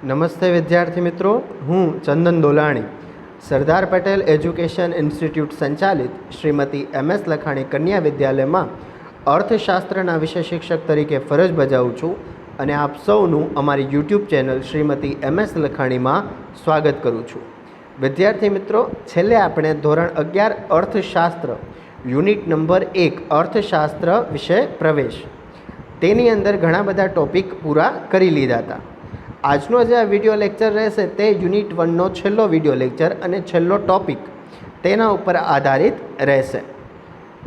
નમસ્તે વિદ્યાર્થી મિત્રો, હું ચંદન દોલાણી, સરદાર પટેલ એજ્યુકેશન ઇન્સ્ટિટ્યૂટ સંચાલિત શ્રીમતી MS લખાણી કન્યા વિદ્યાલયમાં અર્થશાસ્ત્રના વિષય શિક્ષક તરીકે ફરજ બજાવું છું અને આપ સૌનું અમારી યુટ્યુબ ચેનલ શ્રીમતી MS લખાણીમાં સ્વાગત કરું છું. વિદ્યાર્થી મિત્રો, છેલ્લે આપણે ધોરણ 11 અર્થશાસ્ત્ર યુનિટ નંબર 1 અર્થશાસ્ત્ર વિશે પ્રવેશ તેની અંદર ઘણા બધા ટોપિક પૂરા કરી લીધા હતા. આજનો જે આ વિડીયો લેક્ચર રહેશે તે યુનિટ 1નો છેલ્લો વિડીયો લેક્ચર અને છેલ્લો ટોપિક તેના ઉપર આધારિત રહેશે.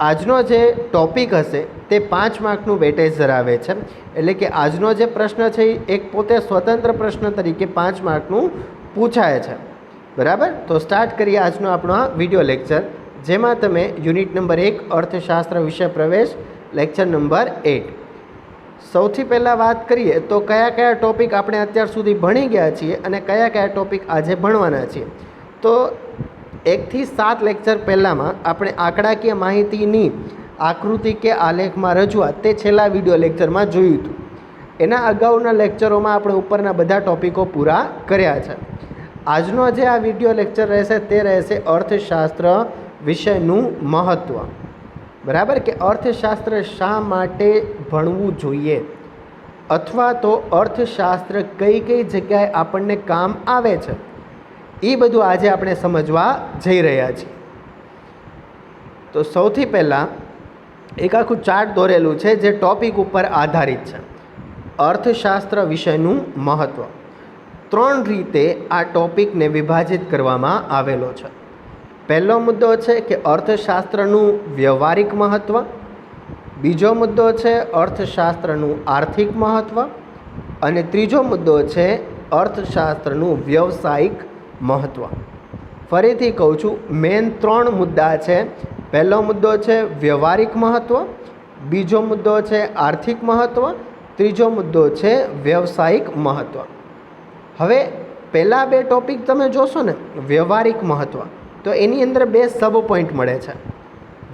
આજનો જે ટોપિક હશે તે 5 માર્કનું વેટેજ ધરાવે છે, એટલે કે આજનો જે પ્રશ્ન છે એ એક પોતે સ્વતંત્ર પ્રશ્ન તરીકે 5 માર્કનું પૂછાય છે. બરાબર, તો સ્ટાર્ટ કરીએ આજનો આપણો આ વિડીયો લેક્ચર, જેમાં તમે યુનિટ નંબર 1 અર્થશાસ્ત્ર વિષય પ્રવેશ લેક્ચર નંબર 8. સૌથી પહેલાં વાત કરીએ તો કયા કયા ટોપિક આપણે અત્યાર સુધી ભણી ગયા છીએ અને કયા કયા ટોપિક આજે ભણવાના છીએ. તો 1 થી 7 લેક્ચર પહેલાંમાં આપણે આંકડાકીય માહિતીની આકૃતિ કે આલેખમાં રજૂઆત તે છેલ્લા વિડીયો લેક્ચરમાં જોયું હતું. એના અગાઉના લેક્ચરોમાં આપણે ઉપરના બધા ટોપિકો પૂરા કર્યા છે. આજનો જે આ વિડીયો લેક્ચર રહેશે તે રહેશે અર્થશાસ્ત્ર વિષયનું મહત્ત્વ. બરાબર, કે અર્થશાસ્ત્ર શા માટે ભણવું જોઈએ અથવા તો અર્થશાસ્ત્ર કઈ કઈ જગ્યાએ આપણને કામ આવે છે, એ બધું આજે આપણે સમજવા જઈ રહ્યા છીએ. તો સૌથી પહેલાં એક આખું ચાર્ટ દોરેલું છે જે ટોપિક ઉપર આધારિત છે. અર્થશાસ્ત્ર વિષયનું મહત્ત્વ 3 રીતે આ ટોપિકને વિભાજિત કરવામાં આવેલો છે. પહેલો મુદ્દો છે કે અર્થશાસ્ત્રનું વ્યવહારિક મહત્ત્વ, બીજો મુદ્દો છે અર્થશાસ્ત્રનું આર્થિક મહત્ત્વ અને ત્રીજો મુદ્દો છે અર્થશાસ્ત્રનું વ્યવસાયિક મહત્ત્વ. ફરીથી કહું છું, મેન 3 મુદ્દા છે. પહેલો મુદ્દો છે વ્યવહારિક મહત્ત્વ, બીજો મુદ્દો છે આર્થિક મહત્ત્વ, ત્રીજો મુદ્દો છે વ્યવસાયિક મહત્ત્વ. હવે પહેલાં 2 ટોપિક તમે જોશો ને, વ્યવહારિક મહત્ત્વ, તો એની અંદર 2 સબ પોઈન્ટ મળે છે.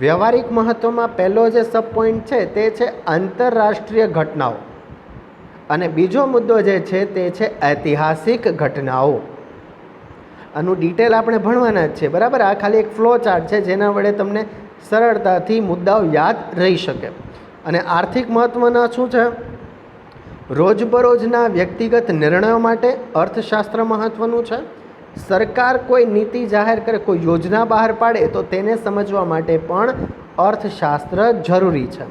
વ્યવહારિક મહત્ત્વમાં પહેલો જે સબ પોઈન્ટ છે તે છે આંતરરાષ્ટ્રીય ઘટનાઓ અને બીજો મુદ્દો જે છે તે છે ઐતિહાસિક ઘટનાઓ. આનું ડિટેલ આપણે ભણવાના જ છે. બરાબર, આ ખાલી એક ફ્લો ચાર્ટ છે જેના વડે તમને સરળતાથી મુદ્દાઓ યાદ રહી શકે. અને આર્થિક મહત્ત્વના શું છે? રોજબરોજના વ્યક્તિગત નિર્ણયો માટે અર્થશાસ્ત્ર મહત્ત્વનું છે. સરકાર કોઈ નીતિ જાહેર કરે, કોઈ યોજના બહાર પાડે તો તેને સમજવા માટે પણ અર્થશાસ્ત્ર જરૂરી છે.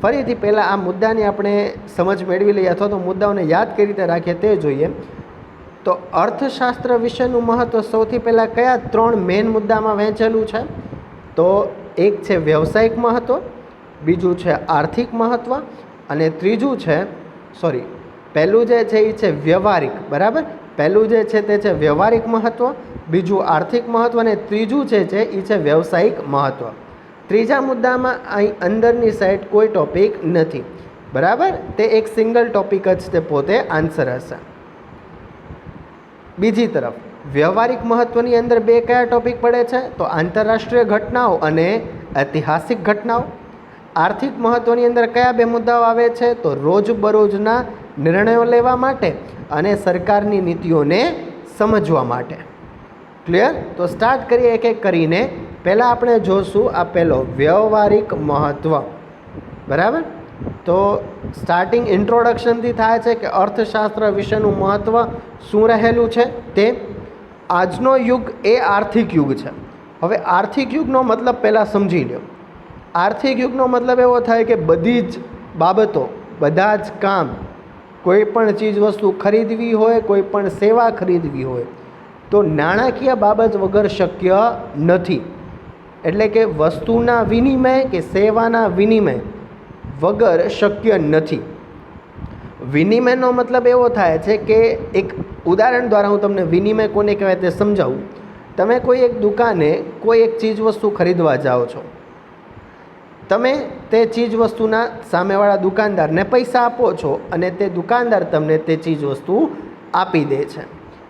ફરીથી પહેલાં આ મુદ્દાની આપણે સમજ મેળવી લઈએ અથવા તો મુદ્દાઓને યાદ કઈ રીતે રાખીએ તે જોઈએ. તો અર્થશાસ્ત્ર વિશેનું મહત્ત્વ સૌથી પહેલાં કયા 3 મેઇન મુદ્દામાં વહેંચેલું છે? તો એક છે વ્યવસાયિક મહત્ત્વ, બીજું છે આર્થિક મહત્ત્વ અને ત્રીજું છે પહેલું જે છે એ છે વ્યવહારિક. બરાબર, પહેલું જે છે તે છે વ્યવહારિક મહત્ત્વ, બીજું આર્થિક મહત્ત્વ અને ત્રીજું છે એ છે વ્યવસાયિક મહત્ત્વ. ત્રીજા મુદ્દામાં અહીં અંદરની સાઈડ કોઈ ટોપિક નથી. બરાબર, તે એક સિંગલ ટોપિક જ તે પોતે આન્સર હશે. બીજી તરફ વ્યવહારિક મહત્ત્વની અંદર 2 કયા ટોપિક પડે છે? તો આંતરરાષ્ટ્રીય ઘટનાઓ અને ઐતિહાસિક ઘટનાઓ. આર્થિક મહત્ત્વની અંદર કયા 2 મુદ્દાઓ આવે છે? તો રોજબરોજના નિર્ણયો લેવા માટે અને સરકારની નીતિઓને સમજવા માટે. ક્લિયર? તો સ્ટાર્ટ કરીએ એક એક કરીને. પહેલાં આપણે જોશું આ પહેલો વ્યવહારિક મહત્ત્વ. બરાબર, તો સ્ટાર્ટિંગ ઇન્ટ્રોડક્શનથી થાય છે કે અર્થશાસ્ત્ર વિશેનું મહત્ત્વ શું રહેલું છે. તે આજનો યુગ એ આર્થિક યુગ છે. હવે આર્થિક યુગનો મતલબ પહેલાં સમજી લો. આર્થિક યુગનો મતલબ એવો થાય કે બધી જ બાબતો, બધા જ કામ, કોઈ પણ ચીજ વસ્તુ ખરીદવી હોય, કોઈ પણ સેવા ખરીદવી હોય તો નાણાકીય બાબત વગર શક્ય નથી. એટલે કે વસ્તુના વિનિમય કે સેવાના વિનિમય વગર શક્ય નથી. વિનિમયનો મતલબ એવો થાય છે કે એક ઉદાહરણ દ્વારા હું તમને વિનિમય કોને કહેવાય તે સમજાવું. તમે કોઈ એક દુકાને કોઈ એક ચીજ વસ્તુ ખરીદવા જાઓ છો, તમે તે ચીજ વસ્તુના સામેવાળા દુકાનદારને પૈસા આપો છો અને તે દુકાનદાર તમને તે ચીજ વસ્તુ આપી દે છે.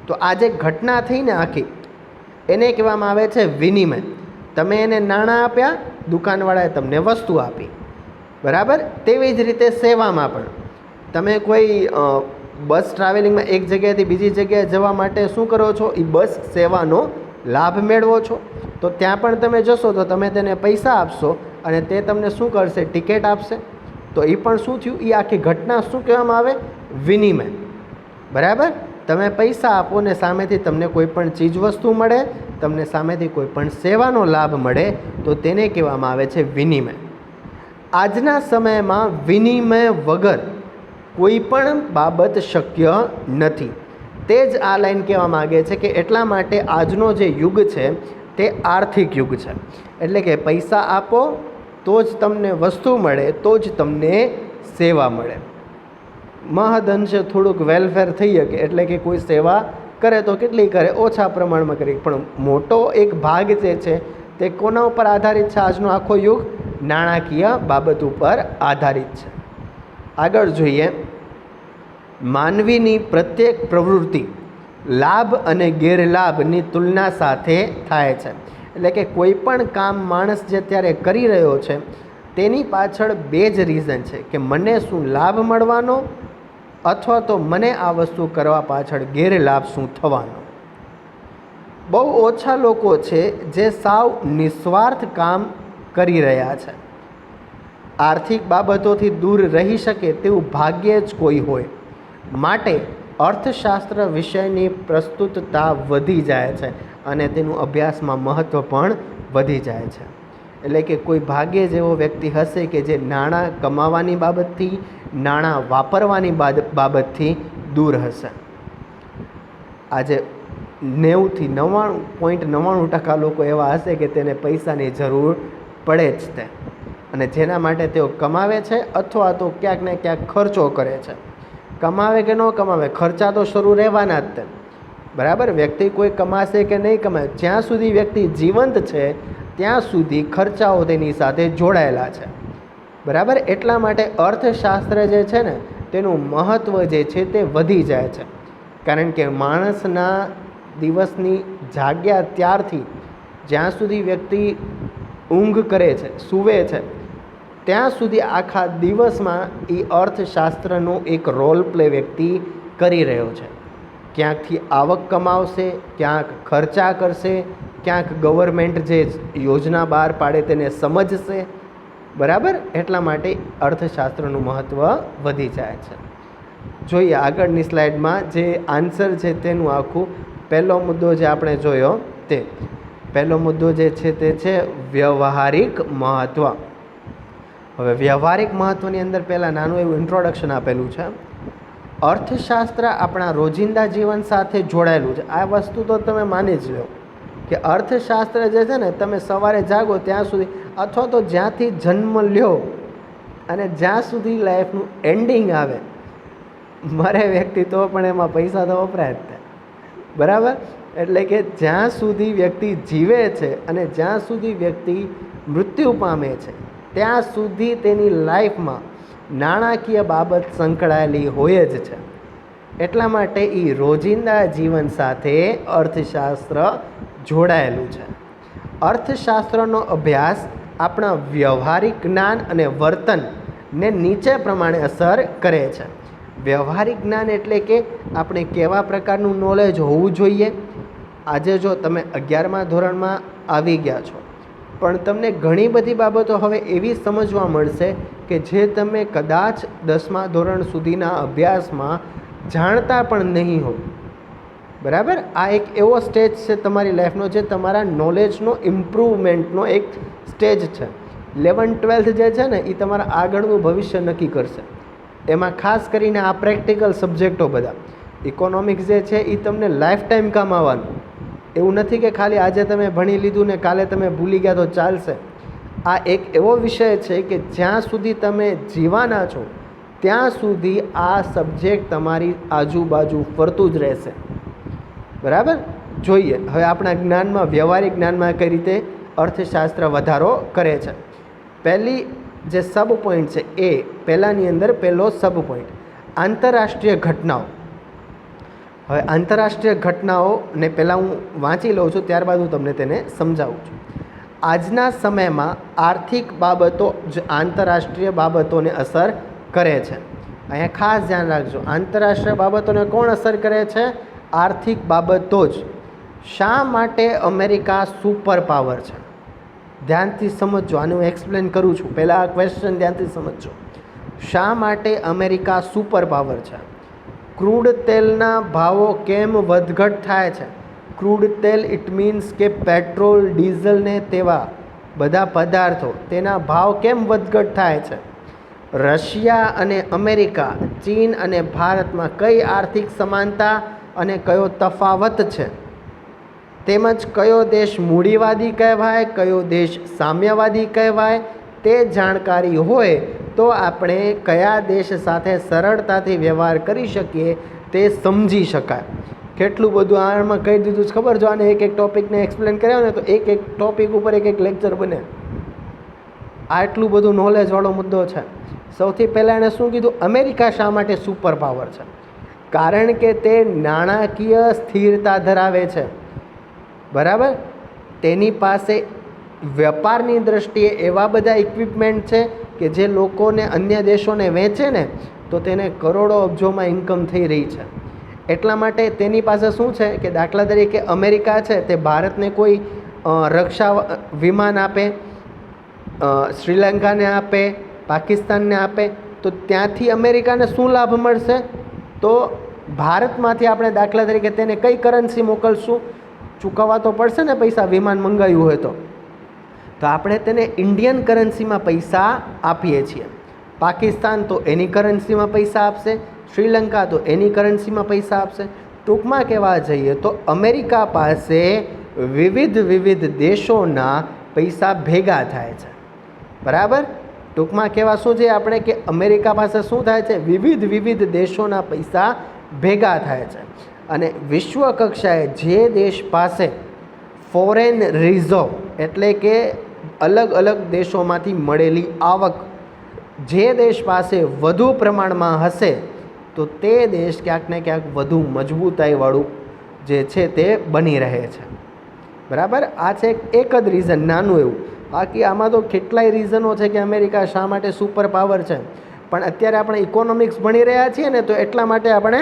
તો આ જે ઘટના થઈને આખી, એને કહેવામાં આવે છે વિનિમય. તમે એને નાણાં આપ્યા, દુકાનવાળાએ તમને વસ્તુ આપી. બરાબર, તેવી જ રીતે સેવામાં પણ તમે કોઈ બસ ટ્રાવેલિંગમાં એક જગ્યાએથી બીજી જગ્યાએ જવા માટે શું કરો છો? એ બસ સેવાનો લાભ મેળવો છો. તો ત્યાં પણ તમે જશો તો તમે તેને પૈસા આપશો અને તે તમને શું કરશે? ટિકિટ આપશે. તો એ પણ શું થયું? એ આખી ઘટના શું કહેવામાં આવે? વિનિમય. બરાબર? તમે પૈસા આપો ને સામેથી તમને કોઈ પણ ચીજ વસ્તુ મળે, તમને સામેથી કોઈ પણ સેવાનો લાભ મળે, તો તેને કહેવામાં આવે છે વિનિમય. આજના સમયમાં વિનિમય વગર કોઈ પણ બાબત શક્ય નથી. તે જ આ લાઈન કહેવા માગે છે કે એટલા માટે આજનો જે યુગ છે તે આર્થિક યુગ છે. એટલે કે પૈસા આપો તો જ તમને વસ્તુ મળે, તો જ તમને સેવા મળે. મહદઅંશે થોડુંક વેલફેર થઈ શકે, એટલે કે કોઈ સેવા કરે તો કેટલી કરે? ઓછા પ્રમાણમાં કરે. પણ મોટો એક ભાગ જે છે તે કોના ઉપર આધારિત છે? આજનો આખો યુગ નાણાકીય બાબત ઉપર આધારિત છે. આગળ જોઈએ. માનવીની પ્રત્યેક પ્રવૃત્તિ લાભ અને ગેરલાભની તુલના સાથે થાય છે. એટલે કે કોઈ પણ કામ માણસ જે ત્યારે કરી રહ્યો છે તેની પાછળ બે જ રીઝન છે કે મને શું લાભ મળવાનો, અથવા તો મને આ વસ્તુ કરવા પાછળ ગેરલાભ શું થવાનો. બહુ ઓછા લોકો છે જે સાવ નિસ્વાર્થ કામ કરી રહ્યા છે. આર્થિક બાબતોથી દૂર રહી શકે તેવું ભાગ્યે જ કોઈ હોય. માટે અર્થશાસ્ત્ર વિષયની પ્રસ્તુતતા વધી જાય છે અને તેનું અભ્યાસમાં મહત્ત્વ પણ વધી જાય છે. એટલે કે કોઈ ભાગ્યે જ એવો વ્યક્તિ હશે કે જે નાણાં કમાવાની બાબતથી, નાણાં વાપરવાની બાબતથી દૂર હશે. આજે 90થી 99.99% લોકો એવા હશે કે તેને પૈસાની જરૂર પડે જ તે, અને જેના માટે તેઓ કમાવે છે અથવા તો ક્યાંક ને ક્યાંક ખર્ચો કરે છે. કમાવે કે ન કમાવે, ખર્ચા તો શરૂ રહેવાના જ તે. બરાબર? વ્યક્તિ કોઈ કમાશે કે નહીં કમાય, જ્યાં સુધી વ્યક્તિ જીવંત છે ત્યાં સુધી ખર્ચાઓ તેની સાથે જોડાયેલા છે. બરાબર? એટલા માટે અર્થશાસ્ત્ર જે છે ને તેનું મહત્ત્વ જે છે તે વધી જાય છે. કારણ કે માણસના દિવસની જાગ્યા ત્યારથી જ્યાં સુધી વ્યક્તિ ઊંઘ કરે છે, સૂવે છે, ત્યાં સુધી આખા દિવસમાં એ અર્થશાસ્ત્રનો એક રોલ પ્લે વ્યક્તિ કરી રહ્યો છે. ક્યાંકથી આવક કમાવશે, ક્યાંક ખર્ચા કરશે, ક્યાંક ગવર્મેન્ટ જે યોજના બહાર પાડે તેને સમજશે. બરાબર? એટલા માટે અર્થશાસ્ત્રનું મહત્ત્વ વધી જાય છે. જોઈએ આગળની સ્લાઇડમાં જે આન્સર છે તેનું આખું. પહેલો મુદ્દો જે આપણે જોયો તે પહેલો મુદ્દો જે છે તે છે વ્યવહારિક મહત્ત્વ. હવે વ્યવહારિક મહત્ત્વની અંદર પહેલાં નાનું એવું ઇન્ટ્રોડક્શન આપેલું છે. અર્થશાસ્ત્ર આપણા રોજિંદા જીવન સાથે જોડાયેલું છે. આ વસ્તુ તો તમે માની જ લો કે અર્થશાસ્ત્ર જે છે ને, તમે સવારે જાગો ત્યાં સુધી અથવા તો જ્યાંથી જન્મ લ્યો અને જ્યાં સુધી લાઈફનું એન્ડિંગ આવે, મરે વ્યક્તિ તો પણ એમાં પૈસા તો વપરાય જ થાય. બરાબર? એટલે કે જ્યાં સુધી વ્યક્તિ જીવે છે અને જ્યાં સુધી વ્યક્તિ મૃત્યુ પામે છે ત્યાં સુધી તેની લાઈફમાં નાણાકીય બાબત સંકળાયેલી હોય જ છે. એટલા માટે એ રોજિંદા જીવન સાથે અર્થશાસ્ત્ર જોડાયેલું છે. અર્થશાસ્ત્રનો અભ્યાસ આપણા વ્યવહારિક જ્ઞાન અને વર્તનને નીચે પ્રમાણે અસર કરે છે. વ્યવહારિક જ્ઞાન એટલે કે આપણે કેવા પ્રકારનું નોલેજ હોવું જોઈએ. આજે જો તમે 11મા ધોરણમાં આવી ગયા છો, પણ તમને ઘણી બધી બાબતો હવે એવી સમજવા મળશે કે જે તમે કદાચ 10મા ધોરણ સુધીના અભ્યાસમાં જાણતા પણ નહીં હો. બરાબર? આ એક એવો સ્ટેજ છે તમારી લાઈફનો જે તમારા નોલેજનો ઇમ્પ્રૂવમેન્ટનો એક સ્ટેજ છે. 11-12 જે છે ને એ તમારા આગળનું ભવિષ્ય નક્કી કરશે. એમાં ખાસ કરીને આ પ્રેક્ટિકલ સબ્જેક્ટો બધા, ઇકોનોમિક્સ જે છે એ તમને લાઈફ ટાઈમ કામ આવવાનું. એવું નથી કે ખાલી આજે તમે ભણી લીધું ને કાલે તમે ભૂલી ગયા તો ચાલશે. આ એક એવો વિષય છે કે જ્યાં સુધી તમે જીવાના છો ત્યાં સુધી આ સબ્જેક્ટ તમારી આજુબાજુ ફરતું જ રહેશે. બરાબર? જોઈએ હવે આપણા જ્ઞાનમાં, વ્યવહારિક જ્ઞાનમાં કઈ રીતે અર્થશાસ્ત્ર વધારો કરે છે. પહેલી જે સબ પોઈન્ટ છે એ પહેલાંની અંદર પહેલો સબ પોઈન્ટ આંતરરાષ્ટ્રીય ઘટનાઓ. હવે આંતરરાષ્ટ્રીય ઘટનાઓને પહેલાં હું વાંચી લઉં છું, ત્યારબાદ હું તમને તેને સમજાવું છું. આજના સમયમાં આર્થિક બાબતો જ આંતરરાષ્ટ્રીય બાબતોને અસર કરે છે. અહીંયા ખાસ ધ્યાન રાખજો, આંતરરાષ્ટ્રીય બાબતોને કોણ અસર કરે છે? આર્થિક બાબતો જ. શા માટે અમેરિકા સુપર પાવર છે? ધ્યાનથી સમજજો, આને હું એક્સપ્લેન કરું છું. પહેલાં આ ક્વેશ્ચન ધ્યાનથી સમજજો. શા માટે અમેરિકા સુપર પાવર છે? ક્રૂડ તેલના ભાવો કેમ વધઘટ થાય છે? ક્રૂડ તેલ ઇટ મીન્સ કે પેટ્રોલ, ડીઝલ ને તેવા બધા પદાર્થો, તેના ભાવ કેમ વધઘટ થાય છે? રશિયા અને અમેરિકા, ચીન અને ભારતમાં કઈ આર્થિક સમાનતા અને કયો તફાવત છે? તેમજ કયો દેશ મૂડીવાદી કહેવાય, કયો દેશ સામ્યવાદી કહેવાય, તે જાણકારી હોય તો આપણે કયા દેશ સાથે સરળતાથી વ્યવહાર કરી શકીએ તે સમજી શકાય. કેટલું બધું આમાં કહી દીધું છે ખબર? જો આને એક એક ટૉપિકને એક્સપ્લેન કર્યો ને તો એક ટૉપિક ઉપર એક લેક્ચર બને. આટલું બધું નોલેજવાળો મુદ્દો છે. સૌથી પહેલાં એણે શું કીધું? અમેરિકા શા માટે સુપર પાવર છે? કારણ કે તે નાણાકીય સ્થિરતા ધરાવે છે, બરાબર. તેની પાસે વેપારની દૃષ્ટિએ એવા બધા ઇક્વિપમેન્ટ છે કે જે લોકોને, અન્ય દેશોને વેચે ને તો તેને કરોડો અબજોમાં ઇન્કમ થઈ રહી છે. એટલા માટે તેની પાસે શું છે કે દાખલા તરીકે અમેરિકા છે તે ભારતને કોઈ રક્ષા વિમાન આપે, શ્રીલંકાને આપે, પાકિસ્તાનને આપે, તો ત્યાંથી અમેરિકાને શું લાભ મળશે? તો ભારતમાંથી આપણે દાખલા તરીકે તેને કઈ કરન્સી મોકલશું? ચૂકવવા તો પડશે ને પૈસા, વિમાન મંગાવ્યું હોય તો આપણે તેને ઇન્ડિયન કરન્સીમાં પૈસા આપીએ છીએ. પાકિસ્તાન તો એની કરન્સીમાં પૈસા આપશે, શ્રીલંકા તો એની કરન્સીમાં પૈસા આપશે. ટૂંકમાં કહેવા જઈએ તો અમેરિકા પાસે વિવિધ દેશોના પૈસા ભેગા થાય છે, બરાબર. ટૂંકમાં કહેવા શું છે આપણે કે અમેરિકા પાસે શું થાય છે? વિવિધ દેશોના પૈસા ભેગા થાય છે. અને વિશ્વ કક્ષાએ જે દેશ પાસે ફોરેન રિઝર્વ એટલે કે અલગ દેશોમાંથી મળેલી આવક, જે દેશ પાસે વધુ પ્રમાણમાં હશે તો તે દેશ ક્યાંક ને ક્યાંક વધુ મજબૂતાઈવાળું જે છે તે બની રહે છે, બરાબર. આ છે એક જ રીઝન, નાનું એવું. બાકી આમાં તો કેટલાય રીઝનો છે કે અમેરિકા શા માટે સુપર પાવર છે. પણ અત્યારે આપણે ઇકોનોમિક્સ ભણી રહ્યા છીએ ને, તો એટલા માટે આપણે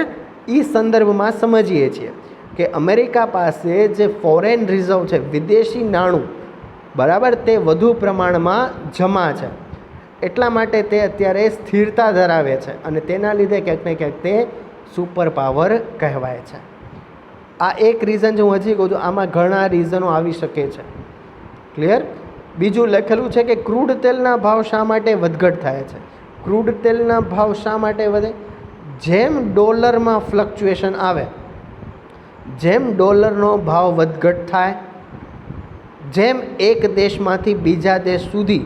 એ સંદર્ભમાં સમજીએ છીએ કે અમેરિકા પાસે જે ફોરેન રિઝર્વ છે, વિદેશી નાણું, બરાબર, તે વધુ પ્રમાણમાં જમા છે. એટલા માટે તે અત્યારે સ્થિરતા ધરાવે છે અને તેના લીધે ક્યાંક ને ક્યાંક તે સુપર પાવર કહેવાય છે. આ એક રીઝન જે હું હજી કહું છું, આમાં ઘણા રીઝનો આવી શકે છે. ક્લિયર? બીજું લખેલું છે કે ક્રૂડ તેલના ભાવ શા માટે વધઘટ થાય છે? ક્રૂડ તેલના ભાવ શા માટે વધે? જેમ ડોલરમાં ફ્લક્ચ્યુએશન આવે, જેમ ડોલરનો ભાવ વધઘટ થાય, જેમ એક દેશમાંથી બીજા દેશ સુધી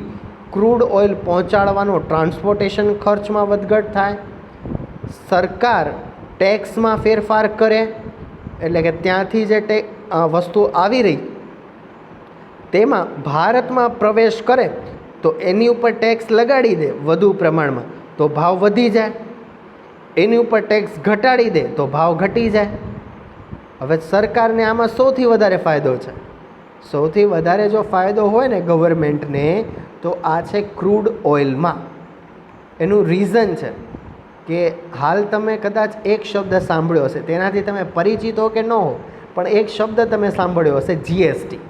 ક્રૂડ ઓઇલ પહોંચાડવાનો ટ્રાન્સપોર્ટેશન ખર્ચમાં વધઘટ થાય, સરકાર ટેક્સમાં ફેરફાર કરે, એટલે કે ત્યાંથી જે વસ્તુ આવી રહી તેમાં ભારતમાં પ્રવેશ કરે તો એની ઉપર ટેક્સ લગાડી દે વધુ પ્રમાણમાં તો ભાવ વધી જાય, એની ઉપર ટેક્સ ઘટાડી દે તો ભાવ ઘટી જાય. હવે સરકારને આમાં સૌથી વધારે ફાયદો છે. સૌથી વધારે જો ફાયદો હોય ને ગવર્મેન્ટને તો આ છે ક્રૂડ ઓઇલમાં. એનું રીઝન છે કે હાલ તમે કદાચ એક શબ્દ સાંભળ્યો હશે, તેનાથી તમે પરિચિત હો કે ન હો, પણ એક શબ્દ તમે સાંભળ્યો હશે, GST,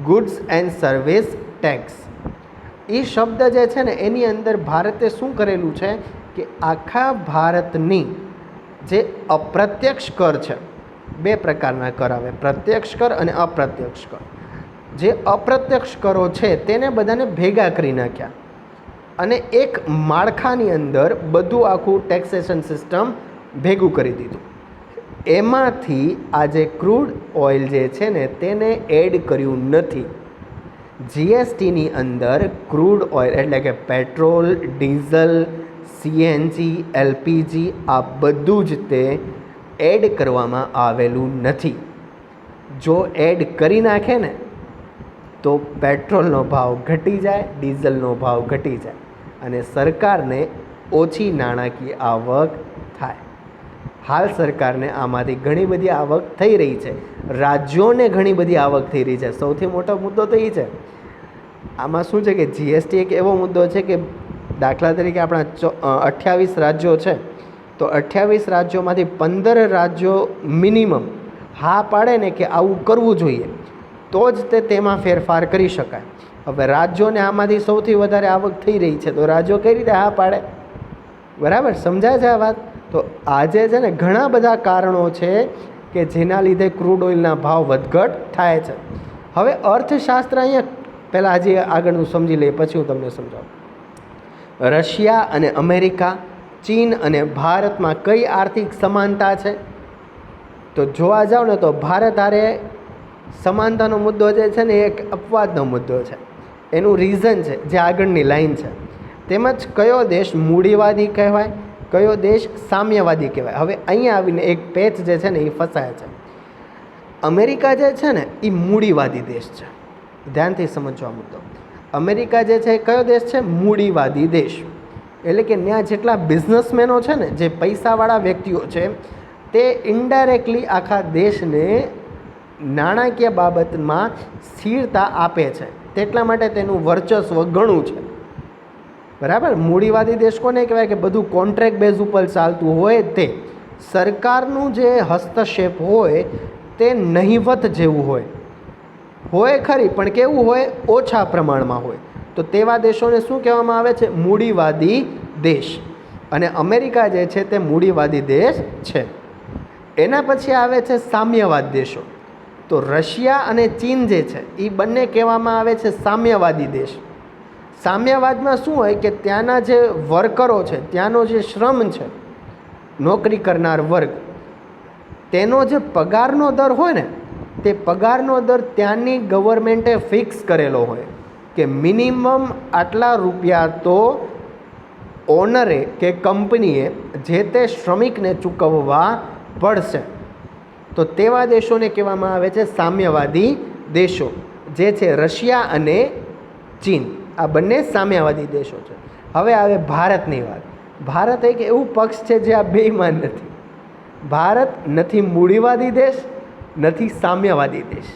goods and service tax. એ શબ્દ જે છે ને એની અંદર ભારતે શું કરેલું છે કે આખા ભારતની જે અપ્રત્યક્ષ કર છે, બે પ્રકારના કર આવે, પ્રત્યક્ષ કર અને અપ્રત્યક્ષ કર. જે અપ્રત્યક્ષ કરો છે તેને બધાને ભેગા કરી નાખ્યા અને એક માળખાની અંદર બધું આખું ટેક્સેશન સિસ્ટમ ભેગું કરી દીધું. એમાંથી આ જે ક્રૂડ ઓઇલ જે છે ને તેને એડ કર્યું નથી. જીએસટીની અંદર ક્રૂડ ઓઇલ એટલે કે પેટ્રોલ, ડીઝલ, CNG, LPG આ બધું જ તે એડ કરવામાં આવેલું નથી. જો એડ કરી નાખે ને તો પેટ્રોલનો ભાવ ઘટી જાય, ડીઝલનો ભાવ ઘટી જાય અને સરકારને ઓછી નાણાકીય આવક થાય. હાલ સરકારને આમાંથી ઘણી બધી આવક થઈ રહી છે, રાજ્યોને ઘણી બધી આવક થઈ રહી છે. સૌથી મોટો મુદ્દો તો એ છે. આમાં શું છે કે GST એક એવો મુદ્દો છે કે દાખલા તરીકે આપણા 28 રાજ્યો છે, તો 28 રાજ્યોમાંથી 15 રાજ્યો મિનિમમ હા પાડે ને કે આવું કરવું જોઈએ, તો જ તેમાં ફેરફાર કરી શકાય. હવે રાજ્યોને આમાંથી સૌથી વધારે આવક થઈ રહી છે, તો રાજ્યો કઈ રીતે હા પાડે? બરાબર, સમજાય છે આ વાત? તો આજે છે ને ઘણા બધા કારણો છે કે જેના લીધે ક્રૂડ ઓઇલના ભાવ વધઘટ થાય છે. હવે અર્થશાસ્ત્ર અહીંયા પહેલાં હજી આગળનું સમજી લઈએ, પછી હું તમને સમજાવું. રશિયા અને અમેરિકા, ચીન અને ભારતમાં કઈ આર્થિક સમાનતા છે? તો જોવા જાવ ને તો ભારત હારે સમાનતાનો મુદ્દો જે છે ને એક અપવાદનો મુદ્દો છે. એનું રીઝન છે જે આગળની લાઈન છે. તેમજ કયો દેશ મૂડીવાદી કહેવાય, કયો દેશ સામ્યવાદી કહેવાય? હવે અહીંયા આવીને એક પેચ જે છે ને એ ફસાય છે. અમેરિકા જે છે ને એ મૂડીવાદી દેશ છે. ધ્યાનથી સમજવા મુદ્દો. અમેરિકા જે છે એ કયો દેશ છે? મૂડીવાદી દેશ. એટલે કે ત્યાં જેટલા બિઝનેસમેનો છે ને, જે પૈસાવાળા વ્યક્તિઓ છે, તે ઇનડાયરેક્ટલી આખા દેશને નાણાકીય બાબતમાં સ્થિરતા આપે છે. તેટલા માટે તેનું વર્ચસ્વ ઘણું છે. બરાબર. મૂડીવાદી દેશ કોને કહેવાય? કે બધું કોન્ટ્રાક્ટ બેઝ ઉપર ચાલતું હોય, તે સરકારનું જે હસ્તક્ષેપ હોય તે નહિવત જેવું હોય ખરી, પણ કેવું હોય? ઓછા પ્રમાણમાં હોય. તો તેવા દેશોને શું કહેવામાં આવે છે? મૂડીવાદી દેશ. અને અમેરિકા જે છે તે મૂડીવાદી દેશ છે. એના પછી આવે છે સામ્યવાદ દેશો. તો રશિયા અને ચીન જે છે એ બંને કહેવામાં આવે છે સામ્યવાદી દેશ. સામ્યવાદમાં શું હોય કે ત્યાંના જે વર્કરો છે, ત્યાંનો જે શ્રમ છે, નોકરી કરનાર વર્ગ, તેનો જે પગારનો દર હોય ને, તે પગારનો દર ત્યાંની ગવર્મેન્ટે ફિક્સ કરેલો હોય કે મિનિમમ આટલા રૂપિયા તો ઓનરે કે કંપનીએ જે તે શ્રમિકને ચૂકવવા પડશે. તો તેવા દેશોને કહેવામાં આવે છે સામ્યવાદી દેશો, જે છે રશિયા અને ચીન. આ બંને સામ્યવાદી દેશો છે. હવે આવે ભારતની વાત. ભારત એક એવું પક્ષ છે જે આ બેઈમાન નથી. ભારત નથી મૂડીવાદી દેશ, નથી સામ્યવાદી દેશ.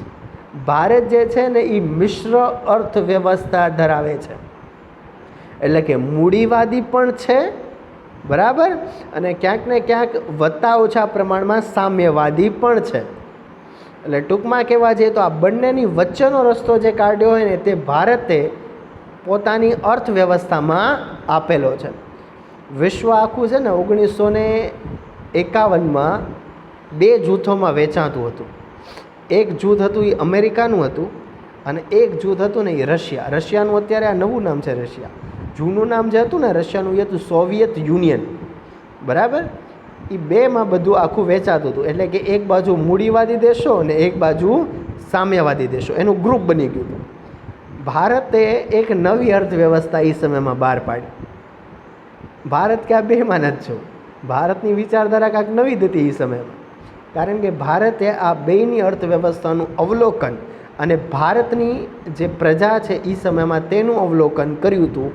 ભારત જે છે ને એ મિશ્ર અર્થવ્યવસ્થા ધરાવે છે. એટલે કે મૂડીવાદી પણ છે, બરાબર, અને ક્યાંક ને ક્યાંક વધતા ઓછા પ્રમાણમાં સામ્યવાદી પણ છે. એટલે ટૂંકમાં કહેવા જઈએ તો આ બંનેની વચ્ચેનો રસ્તો જે કાઢ્યો હોય ને, તે ભારતે પોતાની અર્થવ્યવસ્થામાં આપેલો છે. વિશ્વ આખું છે ને 1951માં બે જૂથોમાં વેચાતું હતું. એક જૂથ હતું એ અમેરિકાનું હતું, અને એક જૂથ હતું ને એ રશિયા. રશિયાનું અત્યારે આ નવું નામ છે રશિયા. જૂનું નામ જે હતું ને રશિયાનું, એ હતું સોવિયત યુનિયન. બરાબર. એ બેમાં બધું આખું વેચાતું હતું. એટલે કે એક બાજુ મૂડીવાદી દેશો અને એક બાજુ સામ્યવાદી દેશો, એનું ગ્રુપ બની ગયું હતું. ભારતે એક નવી અર્થવ્યવસ્થા એ સમયમાં બહાર પાડી. ભારત કે આ બેમાં જ છું. ભારતની વિચારધારા કાંઈક નવી જ હતી એ સમયમાં. કારણ કે ભારતે આ બેયની અર્થવ્યવસ્થાનું અવલોકન અને ભારતની જે પ્રજા છે એ સમયમાં તેનું અવલોકન કર્યું હતું,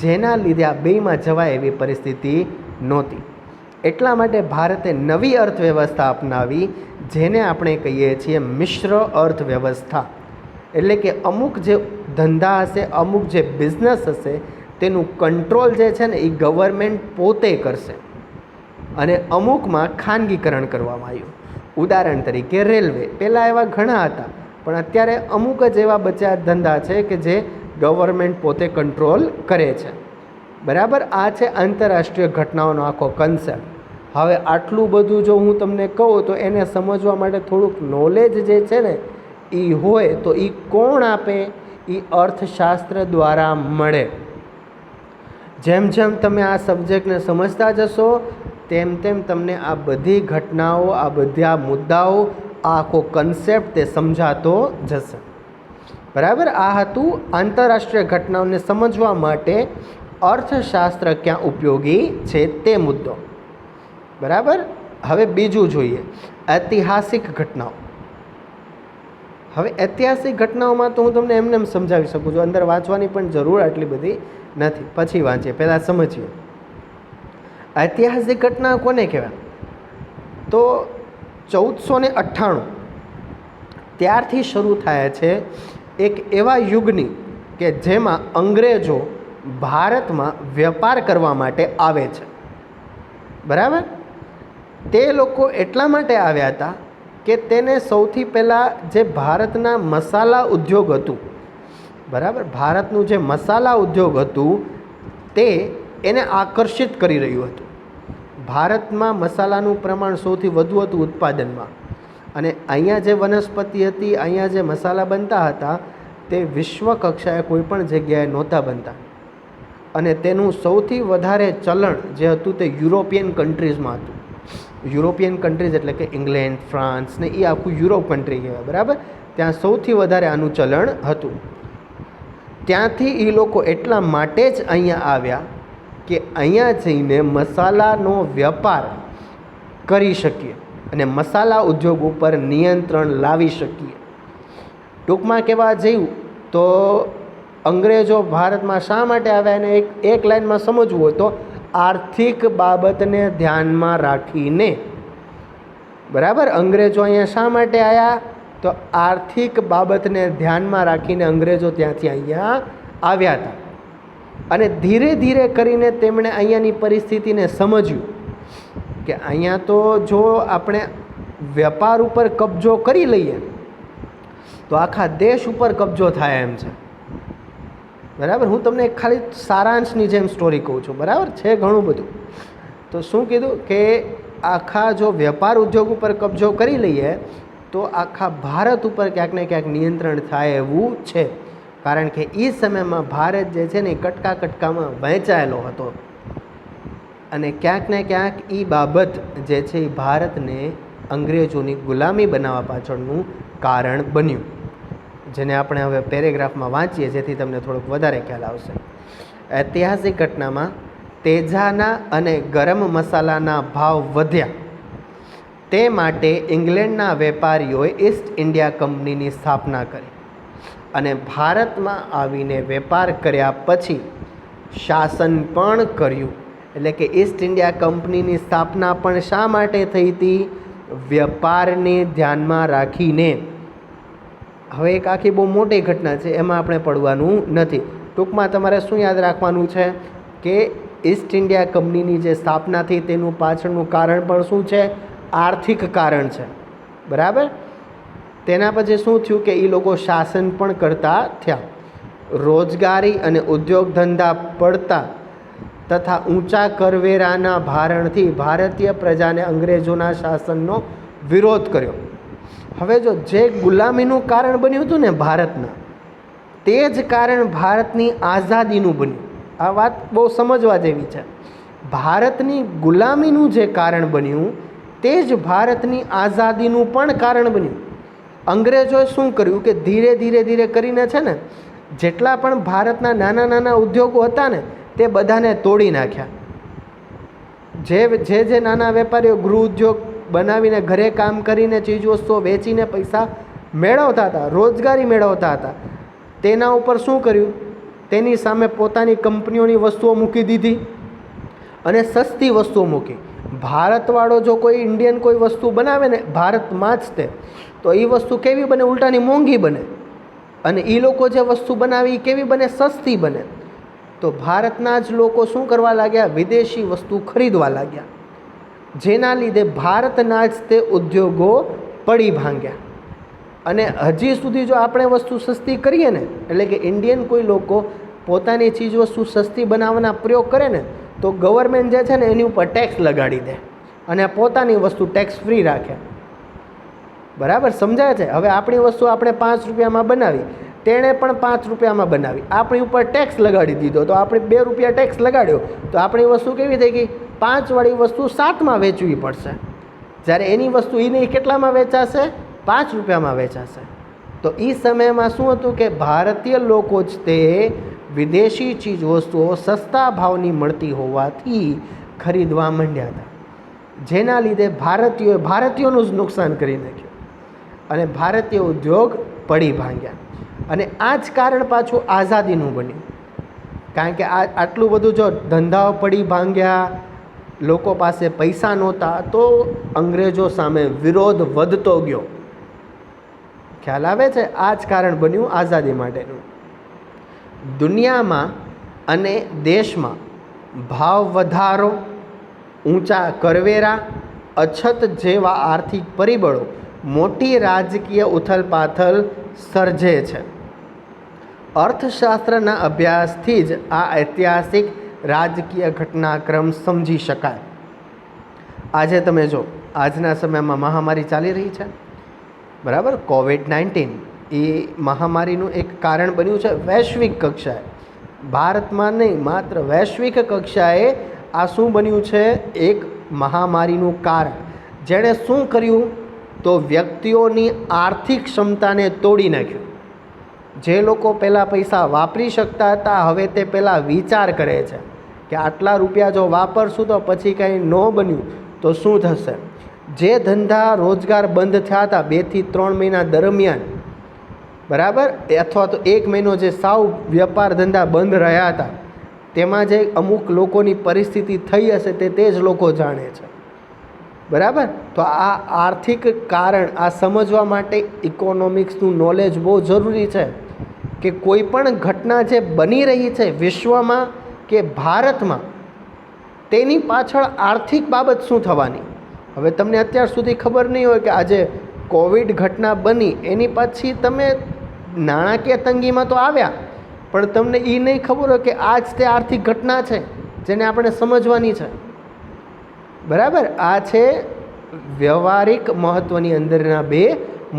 જેના લીધે આ બેયમાં જવાય એવી પરિસ્થિતિ નહોતી. એટલા માટે ભારતે નવી અર્થવ્યવસ્થા અપનાવી, જેને આપણે કહીએ છીએ મિશ્ર અર્થવ્યવસ્થા. એટલે કે અમુક જે ધંધા હશે, અમુક જે બિઝનેસ હશે, તેનું કંટ્રોલ જે છે ને એ ગવર્મેન્ટ પોતે કરશે, અને અમુકમાં ખાનગીકરણ કરવામાં આવ્યું. ઉદાહરણ તરીકે રેલવે. પહેલાં એવા ઘણા હતા, પણ અત્યારે અમુક જ એવા બચ્યા ધંધા છે કે જે ગવર્મેન્ટ પોતે કંટ્રોલ કરે છે. બરાબર. આ છે આંતરરાષ્ટ્રીય ઘટનાઓનો આખો કન્સેપ્ટ. હવે આટલું બધું જો હું તમને કહું તો એને સમજવા માટે થોડુંક નોલેજ જે છે ને એ હોય તો એ કોણ આપે? એ અર્થશાસ્ત્ર દ્વારા મળે. જેમ જેમ તમે આ સબ્જેક્ટને સમજતા જશો, તેમ તેમ તમને આ બધી ઘટનાઓ, આ બધા મુદ્દાઓ, આ આખો કન્સેપ્ટ તે સમજાતો જશે. બરાબર. આ હતું આંતરરાષ્ટ્રીય ઘટનાઓને સમજવા માટે અર્થશાસ્ત્ર ક્યાં ઉપયોગી છે તે મુદ્દો. બરાબર. હવે બીજું જોઈએ, ઐતિહાસિક ઘટનાઓ. હવે ઐતિહાસિક ઘટનાઓમાં તો હું તમને એમને સમજાવી શકું છું, અંદર વાંચવાની પણ જરૂર આટલી બધી નથી. પછી વાંચીએ, પહેલાં સમજીએ. ઐતિહાસિક ઘટના કોને કહેવાય? તો 1498 ત્યારથી શરૂ થાય છે એક એવા યુગની કે જેમાં અંગ્રેજો ભારતમાં વેપાર કરવા માટે આવે છે. બરાબર? તે લોકો એટલા માટે આવ્યા હતા કે તેને સૌથી પહેલાં જે ભારતના મસાલા ઉદ્યોગ હતું, બરાબર, ભારતનું જે મસાલા ઉદ્યોગ હતું તે એને આકર્ષિત કરી રહ્યું હતું. ભારતમાં મસાલાનું પ્રમાણ સૌથી વધુ હતું ઉત્પાદનમાં, અને અહીંયા જે વનસ્પતિ હતી, અહીંયા જે મસાલા બનતા હતા તે વિશ્વ કક્ષાએ કોઈપણ જગ્યાએ નહોતા બનતા. અને તેનું સૌથી વધારે ચલણ જે હતું તે યુરોપિયન કન્ટ્રીઝમાં હતું. યુરોપિયન કન્ટ્રીઝ એટલે કે ઇંગ્લેન્ડ, ફ્રાન્સ ને એ આખું યુરોપ કન્ટ્રી કહેવાય. બરાબર? ત્યાં સૌથી વધારે આનું ચલણ હતું. ત્યાંથી એ લોકો એટલા માટે જ અહીંયા આવ્યા કે અહીંયા જઈને મસાલાનો વેપાર કરી શકીએ અને મસાલા ઉદ્યોગ ઉપર નિયંત્રણ લાવી શકીએ. ટૂંકમાં કહેવા જયું તો અંગ્રેજો ભારતમાં શા માટે આવ્યા એને એક લાઇનમાં સમજવું હોય તો આર્થિક બાબતને ધ્યાનમાં રાખીને. બરાબર? અંગ્રેજો અહીંયા શા માટે આવ્યા તો આર્થિક બાબતને ધ્યાનમાં રાખીને અંગ્રેજો ત્યાંથી અહીંયા આવ્યા હતા. અને ધીરે ધીરે કરીને તેમણે અહીંયાની પરિસ્થિતિને સમજ્યું કે અહીંયા તો જો આપણે વેપાર ઉપર કબજો કરી લઈએ તો આખા દેશ ઉપર કબજો થાય એમ છે. બરાબર? હું તમને ખાલી સારાંશની જેમ સ્ટોરી કહું છું. બરાબર છે? ઘણું બધું. તો શું કીધું કે આખા જો વેપાર ઉદ્યોગ ઉપર કબજો કરી લઈએ તો આખા ભારત ઉપર ક્યાંક ને ક્યાંક નિયંત્રણ થાય એવું છે. કારણ કે એ સમયમાં ભારત જે છે ને એ કટકા કટકામાં વહેંચાયેલો હતો અને ક્યાંક ને ક્યાંક એ બાબત જે છે એ ભારતને અંગ્રેજોની ગુલામી બનાવવા પાછળનું કારણ બન્યું, જેને આપણે હવે પેરેગ્રાફમાં વાંચીએ જેથી તમને થોડોક વધારે ખ્યાલ આવશે. ઐતિહાસિક ઘટનામાં તેજાના અને ગરમ મસાલાના ભાવ વધ્યા, તે માટે ઇંગ્લેન્ડના વેપારીઓએ ઈસ્ટ ઇન્ડિયા કંપનીની સ્થાપના કરી અને ભારતમાં આવીને વેપાર કર્યા પછી શાસન પણ કર્યું. એટલે કે ઈસ્ટ ઇન્ડિયા કંપનીની સ્થાપના પણ શા માટે થઈ હતી? વેપારને ધ્યાનમાં રાખીને. હવે એક આખી બહુ મોટી ઘટના છે, એમાં આપણે પડવાનું નથી. ટૂંકમાં તમારે શું યાદ રાખવાનું છે કે ઈસ્ટ ઇન્ડિયા કંપનીની જે સ્થાપના થઈ તેનું પાછળનું કારણ પણ શું છે? આર્થિક કારણ છે. બરાબર? તેના પછી શું થયું કે એ લોકો શાસન પણ કરતા થયા. રોજગારી અને ઉદ્યોગ ધંધા પડતા તથા ઊંચા કરવેરાના ભારણથી ભારતીય પ્રજાને અંગ્રેજોના શાસનનો વિરોધ કર્યો. હવે જો જે ગુલામીનું કારણ બન્યું હતું ને ભારતના, તે જ કારણ ભારતની આઝાદીનું બન્યું. આ વાત બહુ સમજવા જેવી છે. ભારતની ગુલામીનું જે કારણ બન્યું તે જ ભારતની આઝાદીનું પણ કારણ બન્યું. અંગ્રેજોએ શું કર્યું કે ધીરે ધીરે ધીરે કરીને છે ને જેટલા પણ ભારતના નાના નાના ઉદ્યોગો હતા ને તે બધાને તોડી નાખ્યા. જે નાના વેપારીઓ ગૃહ ઉદ્યોગ બનાવીને ઘરે કામ કરીને ચીજવસ્તુઓ વેચીને પૈસા મેળવતા હતા, રોજગારી મેળવતા હતા, તેના ઉપર શું કર્યું? તેની સામે પોતાની કંપનીઓની વસ્તુઓ મૂકી દીધી અને સસ્તી વસ્તુઓ મૂકી. ભારતવાળો જો કોઈ ઇન્ડિયન કોઈ વસ્તુ બનાવે ને ભારતમાં જ તે, તો એ વસ્તુ કેવી બને? ઉલટાની મોંઘી બને. અને એ લોકો જે વસ્તુ બનાવી એ કેવી બને? સસ્તી બને. તો ભારતના જ લોકો શું કરવા લાગ્યા? વિદેશી વસ્તુ ખરીદવા લાગ્યા, જેના લીધે ભારતના જ તે ઉદ્યોગો પડી ભાંગ્યા. અને હજી સુધી જો આપણે વસ્તુ સસ્તી કરીએ ને, એટલે કે ઇન્ડિયન કોઈ લોકો પોતાની ચીજ વસ્તુ સસ્તી બનાવવાના પ્રયોગ કરે ને, તો ગવર્મેન્ટ જે છે ને એની ઉપર ટેક્સ લગાડી દે અને પોતાની વસ્તુ ટેક્સ ફ્રી રાખે. બરાબર? સમજાય છે? હવે આપણી વસ્તુ આપણે 5 રૂપિયામાં બનાવી, તેણે પણ 5 રૂપિયામાં બનાવી, આપણી ઉપર ટેક્સ લગાડી દીધો, તો આપણે 2 રૂપિયા ટેક્સ લગાડ્યો, તો આપણી વસ્તુ કેવી થઈ ગઈ? 5 વાળી વસ્તુ 7માં વેચવી પડશે, જ્યારે એની વસ્તુ એને કેટલામાં વેચાશે? 5 રૂપિયામાં વેચાશે. તો એ સમયમાં શું હતું કે ભારતીય લોકો જ તે વિદેશી ચીજ વસ્તુઓ સસ્તા ભાવની મળતી હોવાથી ખરીદવા માંડ્યા હતા, જેના લીધે ભારતીયોનું જ નુકસાન કરી નાખ્યું અને ભારતીય ઉદ્યોગ પડી ભાંગ્યા. અને આ જ કારણ પાછું આઝાદીનું બન્યું. કારણ કે આટલું બધું જો ધંધાઓ પડી ભાંગ્યા, લોકો પાસે પૈસા નહોતા, તો અંગ્રેજો સામે વિરોધ વધતો ગયો. ખ્યાલ આવે છે? આ જ કારણ બન્યું આઝાદી માટેનું. દુનિયામાં અને દેશમાં ભાવ વધારો, ઊંચા કરવેરા, અછત જેવા આર્થિક પરિબળો મોટી રાજકીય ઉથલપાથલ સર્જે છે. અર્થશાસ્ત્રના અભ્યાસથી જ આ ઐતિહાસિક રાજકીય ઘટનાક્રમ સમજી શકાય. આજે તમે જો, આજના સમયમાં મહામારી ચાલી રહી છે, બરાબર. કોવિડ-19 એ મહામારીનું એક કારણ બન્યું છે વૈશ્વિક કક્ષાએ. ભારતમાં નહીં, માત્ર વૈશ્વિક કક્ષાએ આ શું બન્યું છે? એક મહામારીનું કારણ. જેણે શું કર્યું? તો વ્યક્તિઓની આર્થિક ક્ષમતાને તોડી નાખ્યું. જે લોકો પહેલાં પૈસા વાપરી શકતા હતા, હવે તે પહેલાં વિચાર કરે છે કે આટલા રૂપિયા જો વાપરશું તો પછી કંઈ ન બન્યું તો શું થશે. જે ધંધા રોજગાર બંધ થયા હતા 2 થી 3 મહિના દરમિયાન, બરાબર, અથવા તો 1 મહિનો જે સાવ વ્યાપાર ધંધા બંધ રહ્યા હતા, તેમાં જે અમુક લોકોની પરિસ્થિતિ થઈ હશે તે જ લોકો જાણે છે, બરાબર. તો આ આર્થિક કારણ, આ સમજવા માટે ઇકોનોમિક્સનું નોલેજ બહુ જરૂરી છે કે કોઈ પણ ઘટના જે બની રહી છે વિશ્વમાં કે ભારતમાં, તેની પાછળ આર્થિક બાબત શું થવાની. હવે તમને અત્યાર સુધી ખબર નહીં હોય કે આજે કોવિડ ઘટના બની, એની પછી તમે નાણાકીય તંગીમાં તો આવ્યા, પણ તમને એ નહીં ખબર હોય કે આ જ તે આર્થિક ઘટના છે જેને આપણે સમજવાની છે, બરાબર. આ છે વ્યવહારિક મહત્ત્વની અંદરના 2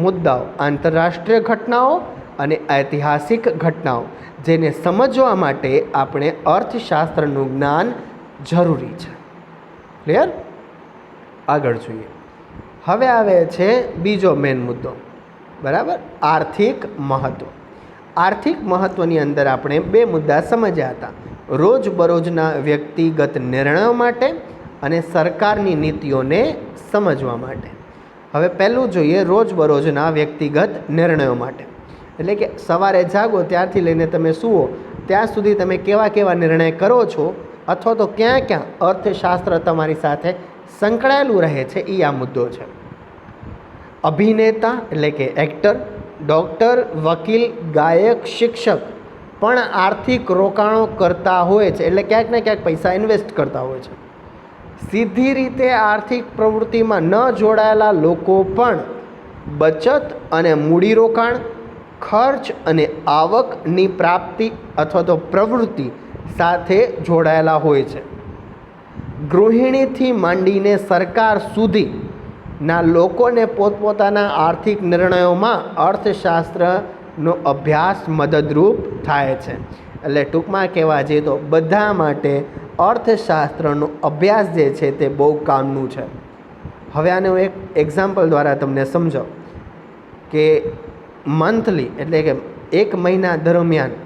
મુદ્દાઓ: આંતરરાષ્ટ્રીય ઘટનાઓ અને ઐતિહાસિક ઘટનાઓ, જેને સમજવા માટે આપણે અર્થશાસ્ત્રનું જ્ઞાન જરૂરી છે. ક્લિયર? આગળ જોઈએ. હવે આવે છે બીજો મેઇન મુદ્દો, બરાબર, આર્થિક મહત્ત્વ. આર્થિક મહત્ત્વની અંદર આપણે 2 મુદ્દા સમજ્યા હતા: રોજબરોજના વ્યક્તિગત નિર્ણયો માટે અને સરકારની નીતિઓને સમજવા માટે. હવે પહેલું જોઈએ રોજબરોજના વ્યક્તિગત નિર્ણયો માટે. એટલે કે સવારે જાગો ત્યારથી લઈને તમે સૂવો ત્યાં સુધી તમે કેવા કેવા નિર્ણય કરો છો, અથવા તો ક્યાં ક્યાં અર્થશાસ્ત્ર તમારી સાથે સંકળાયેલું રહે છે, એ આ મુદ્દો છે. અભિનેતા એટલે કે એક્ટર, ડૉક્ટર, વકીલ, ગાયક, શિક્ષક પણ આર્થિક રોકાણો કરતા હોય છે, એટલે ક્યાંક ને ક્યાંક પૈસા ઇન્વેસ્ટ કરતા હોય છે. સીધી રીતે આર્થિક પ્રવૃત્તિમાં ન જોડાયેલા લોકો પણ બચત અને મૂડીરોકાણ, ખર્ચ અને આવકની પ્રાપ્તિ અથવા તો પ્રવૃત્તિ સાથે જોડાયેલા હોય છે. ગૃહિણીથી માંડીને સરકાર સુધીના લોકોને પોતપોતાના આર્થિક નિર્ણયોમાં અર્થશાસ્ત્રનો અભ્યાસ મદદરૂપ થાય છે. એટલે ટૂંકમાં કહેવા જઈએ તો બધા માટે અર્થશાસ્ત્રનો અભ્યાસ જે છે તે બહુ કામનું છે. હવે આને હું એક એક્ઝામ્પલ દ્વારા તમને સમજાવું કે મંથલી એટલે કે 1 મહિના દરમિયાન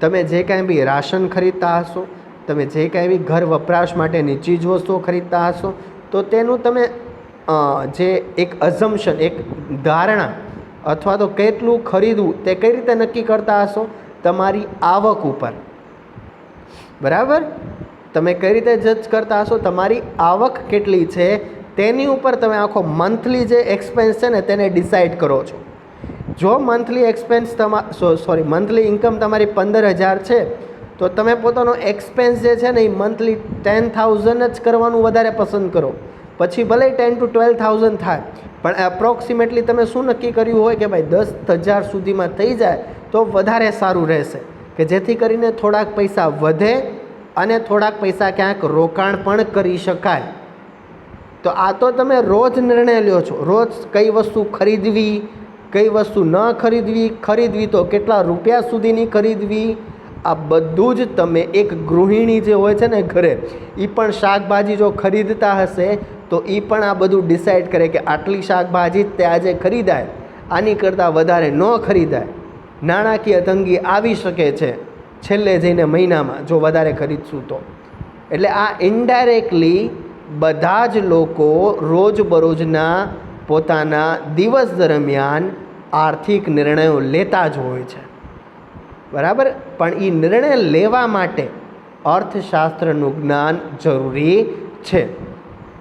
તમે જે કાંઈ બી રાશન ખરીદતા હશો, તમે જે કાંઈ બી ઘર વપરાશ માટેની ચીજ વસ્તુઓ ખરીદતા હશો, તો તેનું તમે જે એક અઝમ્પશન, એક ધારણા અથવા તો કેટલું ખરીદવું તે કઈ રીતે નક્કી કરતા હશો? તમારી આવક ઉપર, બરાબર. તમે કઈ રીતે જજ કરતા હશો? તમારી આવક કેટલી છે તેની ઉપર તમે આખો મંથલી જે એક્સપેન્સ છે ને તેને ડિસાઇડ કરો છો. જો મંથલી એક્સપેન્સ મંથલી ઇન્કમ તમારી 15,000 છે, તો તમે પોતાનો એક્સપેન્સ જે છે ને એ મંથલી 10,000 જ કરવાનું વધારે પસંદ કરો. પછી ભલે 10,000 to 12,000 થાય, પણ એપ્રોક્સિમેટલી તમે શું નક્કી કર્યું હોય કે ભાઈ 10,000 સુધીમાં થઈ જાય તો વધારે સારું રહેશે, કે જેથી કરીને થોડાક પૈસા વધે અને થોડાક પૈસા ક્યાંક રોકાણ પણ કરી શકાય. તો આ તો તમે રોજ નિર્ણય લ્યો છો, રોજ કઈ વસ્તુ ખરીદવી, કઈ વસ્તુ ન ખરીદવી, ખરીદવી તો કેટલા રૂપિયા સુધીની ખરીદવી, આ બધું જ તમે એક ગૃહિણી જે હોય છે ને ઘરે, એ પણ શાકભાજી જો ખરીદતા હશે તો એ પણ આ બધું ડિસાઇડ કરે કે આટલી શાકભાજી તે આજે ખરીદાય, આની કરતાં વધારે ન ખરીદાય. નાણાકીય તંગી આવી શકે છે છેલ્લે જઈને મહિનામાં જો વધારે ખરીદશું તો. એટલે આ ઇનડાયરેક્ટલી બધા જ લોકો રોજબરોજના પોતાના દિવસ દરમિયાન આર્થિક નિર્ણયો લેતા જ હોય છે, બરાબર. પણ એ નિર્ણય લેવા માટે અર્થશાસ્ત્રનું જ્ઞાન જરૂરી છે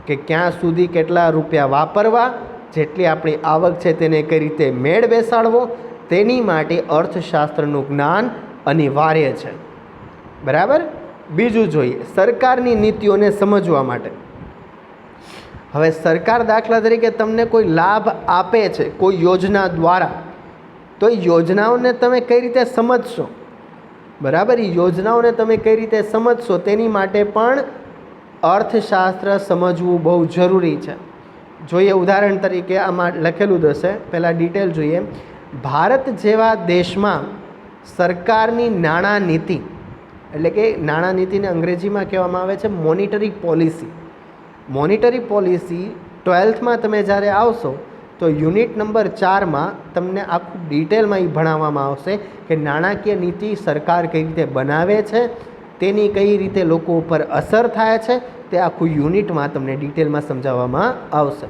કે ક્યાં સુધી કેટલા રૂપિયા વાપરવા, જેટલી આપણી આવક છે તેને કઈ રીતે મેળ બેસાડવો, તેની માટે અર્થશાસ્ત્રનું જ્ઞાન અનિવાર્ય છે. બરાબર. બીજું જોઈએ સરકારની નીતિઓને સમજવા માટે. હવે સરકાર દાખલા તરીકે તમને કોઈ લાભ આપે છે કોઈ યોજના દ્વારા, તો એ યોજનાઓને તમે કઈ રીતે સમજશો, બરાબર, એ યોજનાઓને તમે કઈ રીતે સમજશો તેની માટે પણ અર્થશાસ્ત્ર સમજવું બહુ જરૂરી છે. જોઈએ ઉદાહરણ તરીકે આમાં લખેલું જ હશે, પહેલાં ડિટેલ જોઈએ. ભારત જેવા દેશમાં સરકારની નાણાં નીતિ, એટલે કે નાણાં નીતિને અંગ્રેજીમાં કહેવામાં આવે છે મોનિટરી પોલિસી. મોનિટરી પોલિસી 12થમાં તમે જ્યારે આવશો તો યુનિટ નંબર 4માં તમને આખું ડિટેલમાં એ ભણાવવામાં આવશે કે નાણાકીય નીતિ સરકાર કઈ રીતે બનાવે છે, તેની કઈ રીતે લોકો ઉપર અસર થાય છે, તે આખું યુનિટમાં તમને ડિટેલમાં સમજાવવામાં આવશે.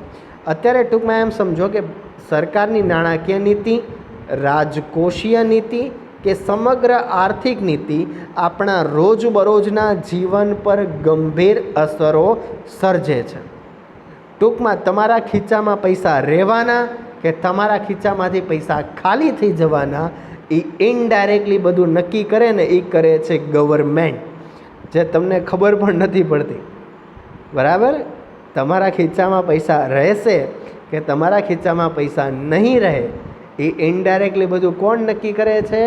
અત્યારે ટૂંકમાં એમ સમજો કે સરકારની નાણાકીય નીતિ, રાજકોષીય નીતિ કે સમગ્ર આર્થિક નીતિ આપણા રોજબરોજના જીવન પર ગંભીર અસરો સર્જે છે. ટૂંકમાં તમારા ખીચામાં પૈસા રહેવાના કે તમારા ખીચામાંથી પૈસા ખાલી થઈ જવાના, એ ઇનડાયરેક્ટલી બધું નક્કી કરે ને એ કરે છે ગવર્મેન્ટ, જે તમને ખબર પણ નથી પડતી. બરાબર. તમારા ખીચામાં પૈસા રહેશે કે તમારા ખીચામાં પૈસા નહીં રહે, એ ઇનડાયરેક્ટલી બધું કોણ નક્કી કરે છે?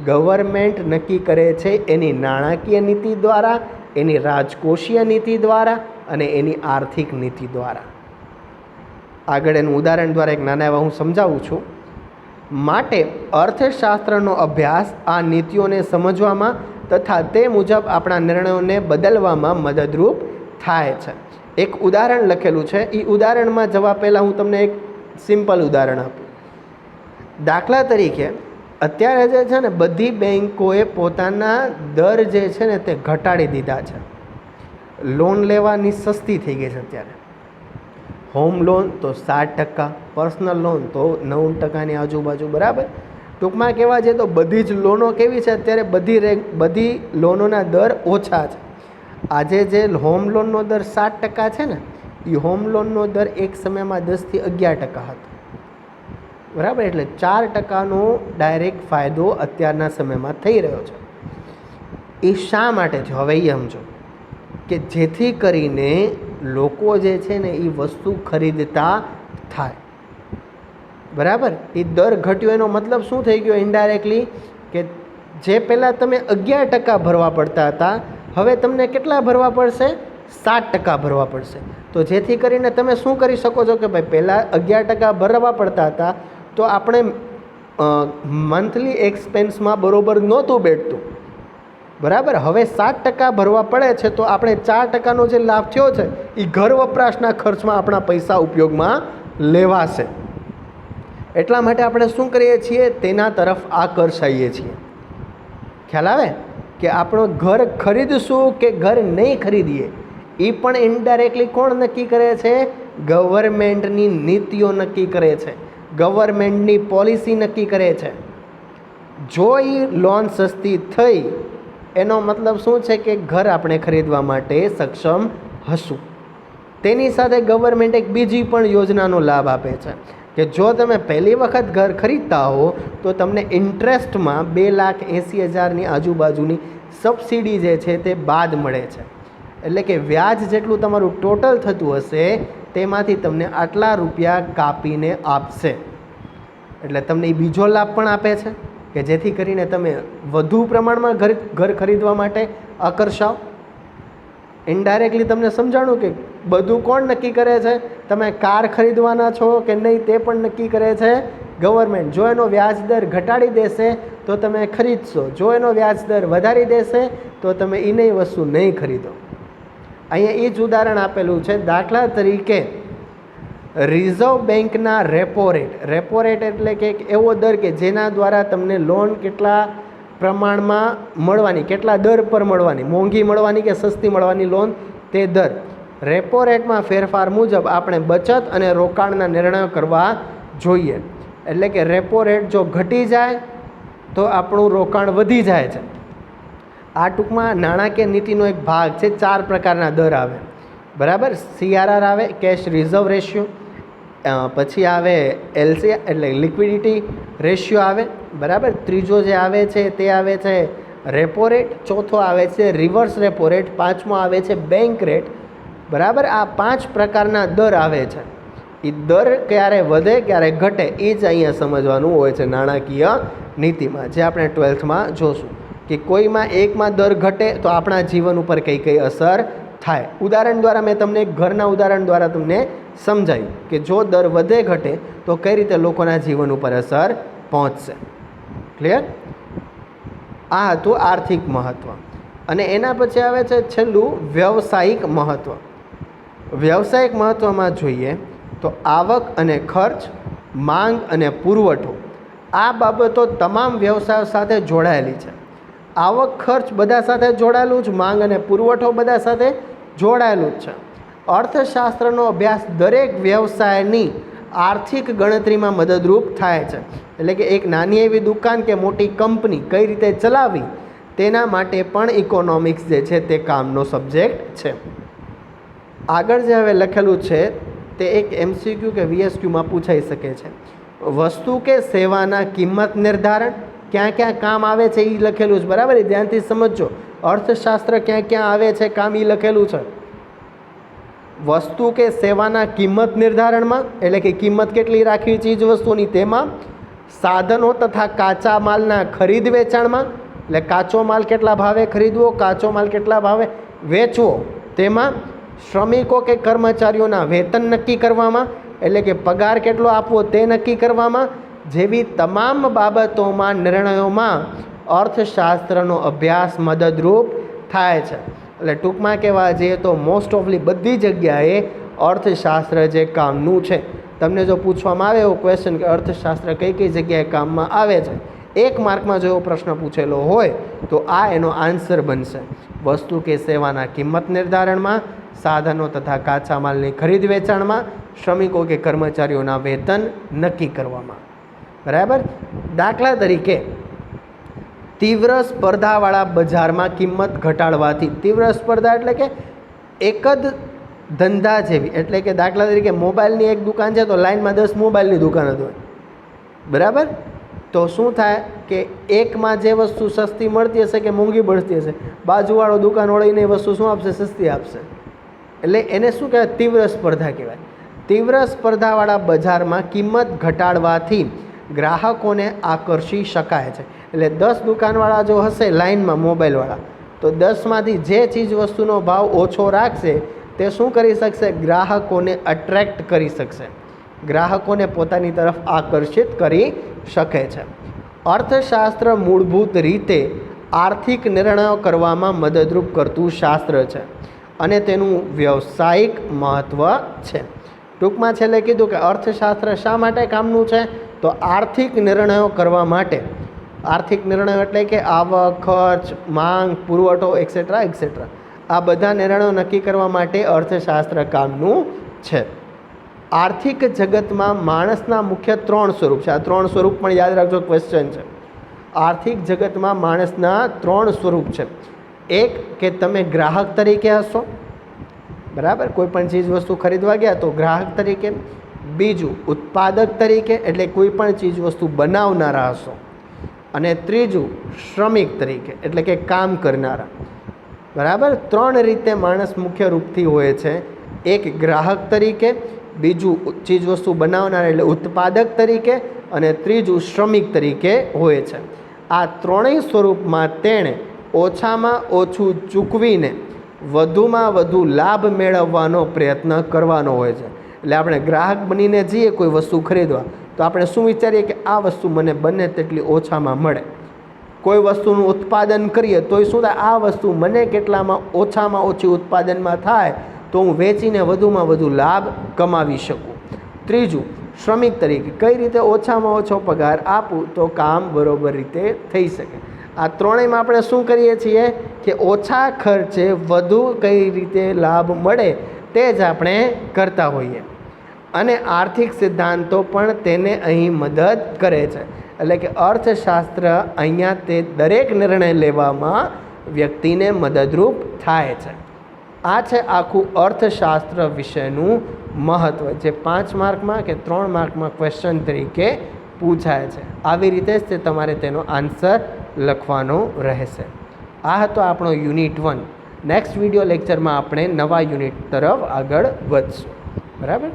ગવર્મેન્ટ નક્કી કરે છે, એની નાણાકીય નીતિ દ્વારા, એની રાજકોષીય નીતિ દ્વારા અને એની આર્થિક નીતિ દ્વારા. આગળ એનું ઉદાહરણ દ્વારા એક નાના એવા હું સમજાવું છું. માટે અર્થશાસ્ત્રનો અભ્યાસ આ નીતિઓને સમજવામાં તથા તે મુજબ આપણા નિર્ણયોને બદલવામાં મદદરૂપ થાય છે. એક ઉદાહરણ લખેલું છે, એ ઉદાહરણમાં જવા પહેલાં હું તમને એક સિમ્પલ ઉદાહરણ આપું. દાખલા તરીકે અત્યારે જે છે ને બધી બેન્કોએ પોતાના દર જે છે ને તે ઘટાડી દીધા છે. લોન લેવાની સસ્તી થઈ ગઈ છે અત્યારે. હોમ લોન તો 7%, પર્સનલ લોન તો 9%ની આજુબાજુ. બરાબર. ટૂંકમાં કહેવા જઈએ તો બધી જ લોનો કેવી છે અત્યારે, બધી લોનોના દર ઓછા છે. આજે જે હોમ લોનનો દર 7% છે ને, એ હોમ લોનનો દર એક સમયમાં 10થી 11% હતો. બરાબર. એટલે 4%નો ડાયરેક્ટ ફાયદો અત્યારના સમયમાં થઈ રહ્યો છે. એ શા માટે છે હવે એ સમજો કે જેથી કરીને લોકો જે છે ને એ વસ્તુ ખરીદતા થાય. બરાબર. એ દર ઘટ્યો એનો મતલબ શું થઈ ગયો ઇનડાયરેક્ટલી, કે જે પહેલાં તમે 11% ભરવા પડતા હતા, હવે તમને કેટલા ભરવા પડશે? 7% ભરવા પડશે. તો જેથી કરીને તમે શું કરી શકો છો કે ભાઈ પહેલાં 11% ભરવા પડતા હતા તો આપણે મંથલી એક્સપેન્સમાં બરોબર નહોતું બેઠતું. બરાબર. હવે 7% ભરવા પડે છે તો આપણે 4%નો જે લાભ થયો છે એ ઘર વપરાશના ખર્ચમાં આપણા પૈસા ઉપયોગમાં લેવાશે. એટલા માટે આપણે શું કરીએ છીએ? તેના તરફ આકર્ષાઈએ છીએ. ખ્યાલ આવે કે આપણો ઘર ખરીદશું કે ઘર નહીં ખરીદીએ, એ પણ ઇનડાયરેક્ટલી કોણ નક્કી કરે છે? ગવર્મેન્ટની નીતિઓ નક્કી કરે છે, ગવર્મેન્ટની પોલિસી નક્કી કરે છે. જો એ લોન સસ્તી થઈ એનો મતલબ શું છે કે ઘર આપણે ખરીદવા માટે સક્ષમ હશું. તેની સાથે ગવર્મેન્ટ એક બીજી પણ યોજનાનો લાભ આપે છે કે જો તમે પહેલી વખત ઘર ખરીદતા હો તો તમને ઇન્ટરેસ્ટમાં 2,80,000ની આજુબાજુની સબસિડી જે છે તે બાદ મળે છે. એટલે કે વ્યાજ જેટલું તમારું ટોટલ થતું હશે તેમાંથી તમને આટલા રૂપિયા કાપીને આપશે. એટલે તમને એ બીજો લાભ પણ આપે છે કે જેથી કરીને તમે વધુ પ્રમાણમાં ઘર ખરીદવા માટે આકર્ષાવ. ઇનડાયરેક્ટલી તમને સમજાણું કે બધું કોણ નક્કી કરે છે? તમે કાર ખરીદવાના છો કે નહીં તે પણ નક્કી કરે છે ગવર્મેન્ટ. જો એનો વ્યાજ દર ઘટાડી દેશે તો તમે ખરીદશો, જો એનો વ્યાજ દર વધારી દેશે તો તમે એ નહીં વસ્તુ નહીં ખરીદો. અહીંયા એ જ ઉદાહરણ આપેલું છે. દાખલા તરીકે રિઝર્વ બેંકના રેપો રેટ. રેપો રેટ એટલે કે એક એવો દર કે જેના દ્વારા તમને લોન કેટલા પ્રમાણમાં મળવાની, કેટલા દર પર મળવાની, મોંઘી મળવાની કે સસ્તી મળવાની લોન, તે દર. રેપો રેટમાં ફેરફાર મુજબ આપણે બચત અને રોકાણના નિર્ણયો કરવા જોઈએ. એટલે કે રેપો રેટ જો ઘટી જાય તો આપણું રોકાણ વધી જાય છે. આ ટૂંકમાં નાણાકીય નીતિનો એક ભાગ છે. 4 પ્રકારના દર આવે. બરાબર. CRR આવે, કેશ રિઝર્વ રેશિયો, પછી આવે LCR એટલે લિક્વિડિટી રેશિયો આવે. બરાબર. ત્રીજો જે આવે છે તે આવે છે રેપો રેટ, ચોથો આવે છે રિવર્સ રેપો રેટ, પાંચમો આવે છે બેંક રેટ. બરાબર, આ 5 પ્રકારના દર આવે છે. એ દર ક્યારે વધે ક્યારે ઘટે એ જ અહીંયા સમજવાનું હોય છે નાણાકીય નીતિમાં, જે આપણે 12થમાં જોશું કે કોઈમાં એકમાં દર ઘટે તો આપણા જીવન ઉપર કઈ કઈ અસર થાય. ઉદાહરણ દ્વારા મેં તમને ઘરના ઉદાહરણ દ્વારા તમને સમજાયું કે જો દર વધે ઘટે તો કઈ રીતે લોકોના જીવન ઉપર અસર પહોંચશે. ક્લિયર? આ હતું આર્થિક મહત્ત્વ. અને એના પછી આવે છે છેલ્લું વ્યવસાયિક મહત્ત્વ. વ્યવસાયિક મહત્ત્વમાં જોઈએ તો આવક અને ખર્ચ, માંગ અને પુરવઠો, આ બાબતો તમામ વ્યવસાયો સાથે જોડાયેલી છે. આવક ખર્ચ બધા સાથે જોડાયેલું જ, માંગ અને પુરવઠો બધા સાથે જોડાયેલું જ છે. અર્થશાસ્ત્રનો અભ્યાસ દરેક વ્યવસાયની આર્થિક ગણતરીમાં મદદરૂપ થાય છે. એટલે કે એક નાની એવી દુકાન કે મોટી કંપની કઈ રીતે ચલાવવી તેના માટે પણ ઇકોનોમિક્સ જે છે તે કામનો સબ્જેક્ટ છે. આગળ જે હવે લખેલું છે તે એક MCQ કે VSQમાં પૂછાઈ શકે છે. વસ્તુ કે સેવાના કિંમત નિર્ધારણ ક્યાં ક્યાં કામ આવે છે એ લખેલું છે. બરાબર, એ ધ્યાનથી સમજજો. અર્થશાસ્ત્ર ક્યાં ક્યાં આવે છે કામ એ લખેલું છે. વસ્તુ કે સેવાના કિંમત નિર્ધારણમાં, એટલે કે કિંમત કેટલી રાખવી ચીજ વસ્તુની તેમાં, સાધનો તથા કાચા માલના ખરીદ વેચાણમાં, એટલે કાચો માલ કેટલા ભાવે ખરીદવો, કાચો માલ કેટલા ભાવે વેચવો તેમાં, શ્રમિકો કે કર્મચારીઓના વેતન નક્કી કરવામાં, એટલે કે પગાર કેટલો આપવો તે નક્કી કરવામાં, જેવી તમામ બાબતોમાં નિર્ણયોમાં અર્થશાસ્ત્રનો અભ્યાસ મદદરૂપ થાય છે. એટલે ટૂંકમાં કહેવા જઈએ તો મોસ્ટ ઓફલી બધી જગ્યાએ અર્થશાસ્ત્ર જે કામનું છે. તમને જો પૂછવામાં આવે એવો ક્વેશ્ચન કે અર્થશાસ્ત્ર કઈ કઈ જગ્યાએ કામમાં આવે છે, 1 માર્કમાં જો એવો પ્રશ્ન પૂછેલો હોય તો આ એનો આન્સર બનશે. વસ્તુ કે સેવાના કિંમત નિર્ધારણમાં, સાધનો તથા કાચા માલની ખરીદ વેચાણમાં, શ્રમિકો કે કર્મચારીઓના વેતન નક્કી કરવામાં. બરાબર. દાખલા તરીકે તીવ્ર સ્પર્ધાવાળા બજારમાં કિંમત ઘટાડવાથી, તીવ્ર સ્પર્ધા એટલે કે એક જ ધંધા જેવી, એટલે કે દાખલા તરીકે મોબાઈલની એક દુકાન છે તો લાઇનમાં 10 મોબાઈલની દુકાન જ હોય. બરાબર, તો શું થાય કે એકમાં જે વસ્તુ સસ્તી મળતી હશે કે મોંઘી મળતી હશે, બાજુવાળો દુકાનવાળો એને વસ્તુ શું આપશે, સસ્તી આપશે. એટલે એને શું કહેવાય, તીવ્ર સ્પર્ધા કહેવાય. તીવ્ર સ્પર્ધાવાળા બજારમાં કિંમત ઘટાડવાથી ગ્રાહકોને આકર્ષી શકાય છે. એટલે 10 દુકાનવાળા જો હશે લાઇનમાં મોબાઈલવાળા, તો 10માંથી જે ચીજ વસ્તુનો ભાવ ઓછો રાખશે તે શું કરી શકશે, ગ્રાહકોને અટ્રેક્ટ કરી શકશે, ગ્રાહકોને પોતાની તરફ આકર્ષિત કરી શકે છે. અર્થશાસ્ત્ર મૂળભૂત રીતે આર્થિક નિર્ણયો કરવામાં મદદરૂપ કરતું શાસ્ત્ર છે અને તેનું વ્યવસાયિક મહત્ત્વ છે. ટૂંકમાં છેલ્લે કીધું કે અર્થશાસ્ત્ર શા માટે કામનું છે, તો આર્થિક નિર્ણયો કરવા માટે. આર્થિક નિર્ણયો એટલે કે આવક, ખર્ચ, માંગ, પુરવઠો એક્સેટ્રા એક્સેટ્રા, આ બધા નિર્ણયો નક્કી કરવા માટે અર્થશાસ્ત્ર કામનું છે. આર્થિક જગતમાં માણસના મુખ્ય 3 સ્વરૂપ છે. આ 3 સ્વરૂપ પણ યાદ રાખજો, ક્વેશ્ચન છે. આર્થિક જગતમાં માણસના 3 સ્વરૂપ છે. એક કે તમે ગ્રાહક તરીકે હશો, બરાબર, કોઈ પણ ચીજ વસ્તુ ખરીદવા ગયા તો ગ્રાહક તરીકે. બીજું ઉત્પાદક તરીકે, એટલે કોઈ પણ ચીજ વસ્તુ બનાવનારા હશો. અને ત્રીજું શ્રમિક તરીકે, એટલે કે કામ કરનારા. બરાબર, 3 રીતે માણસ મુખ્ય રૂપથી હોય છે. એક ગ્રાહક તરીકે, બીજું ચીજ વસ્તુ બનાવનાર એટલે ઉત્પાદક તરીકે, અને ત્રીજું શ્રમિક તરીકે હોય છે. આ 3ય સ્વરૂપમાં તેણે ઓછામાં ઓછું ચૂકવીને વધુમાં વધુ લાભ મેળવવાનો પ્રયત્ન કરવાનો હોય છે. એટલે આપણે ગ્રાહક બનીને જઈએ કોઈ વસ્તુ ખરીદવા તો આપણે શું વિચારીએ કે આ વસ્તુ મને બને તેટલી ઓછામાં મળે. કોઈ વસ્તુનું ઉત્પાદન કરીએ તોય શું થાય, આ વસ્તુ મને કેટલામાં ઓછામાં ઓછી ઉત્પાદનમાં થાય તો હું વેચીને વધુમાં વધુ લાભ કમાવી શકું. ત્રીજું શ્રમિક તરીકે, કઈ રીતે ઓછામાં ઓછો પગાર આપું તો કામ બરોબર રીતે થઈ શકે. આ 3યમાં આપણે શું કરીએ છીએ કે ઓછા ખર્ચે વધુ કઈ રીતે લાભ મળે તે જ આપણે કરતા હોઈએ. અને આર્થિક સિદ્ધાંતો પણ તેને અહીં મદદ કરે છે. એટલે કે અર્થશાસ્ત્ર અહીંયા તે દરેક નિર્ણય લેવામાં વ્યક્તિને મદદરૂપ થાય છે. આ છે આખું અર્થશાસ્ત્ર વિષયનું મહત્ત્વ, જે 5 માર્કમાં કે 3 માર્કમાં ક્વેશ્ચન તરીકે પૂછાય છે. આવી રીતે જ તે તમારે તેનો આન્સર લખવાનો રહેશે. આ હતો આપણો યુનિટ 1. નેક્સ્ટ વિડીયો લેક્ચરમાં આપણે નવા યુનિટ તરફ આગળ વધશું. બરાબર.